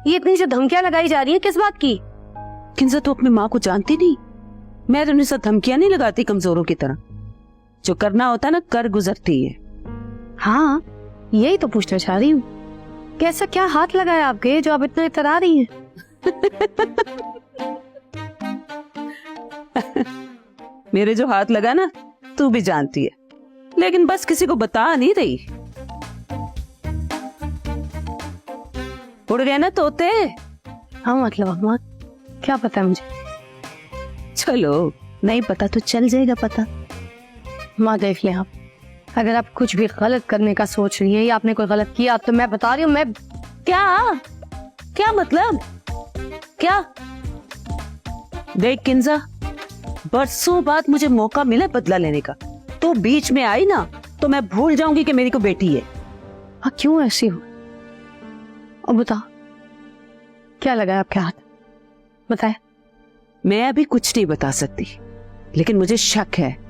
ये इतनी जो धमकियां लगाई जा रही है किस बात की? किंजा तू अपनी माँ को जानती नहीं? मैं तो उन्हें साथ धमकियां नहीं लगाती कमजोरों की तरह। जो करना होता ना कर गुजरती है। हाँ यही तो पूछना चाह रही हूँ, कैसा क्या हाथ लगाया आपके जो आप इतना इतरा रही हैं? मेरे जो हाथ लगा ना तू भी जानती है, लेकिन बस किसी को बता नहीं रही। उड़ गए ना तोते। हाँ मतलब अम्मा क्या पता है मुझे। चलो नहीं पता तो चल जाएगा पता। माँ देख ले आप, अगर आप कुछ भी गलत करने का सोच रही हैं या आपने कोई गलत किया तो मैं बता रही हूँ मैं। क्या क्या मतलब क्या? देख किंजा, बरसों बाद मुझे मौका मिला बदला लेने का, तो बीच में आई ना तो मैं भूल जाऊंगी कि मेरी को बेटी है। हाँ क्यों ऐसी हो? और बता क्या लगा है आपके हाथ? बताए। मैं अभी कुछ नहीं बता सकती, लेकिन मुझे शक है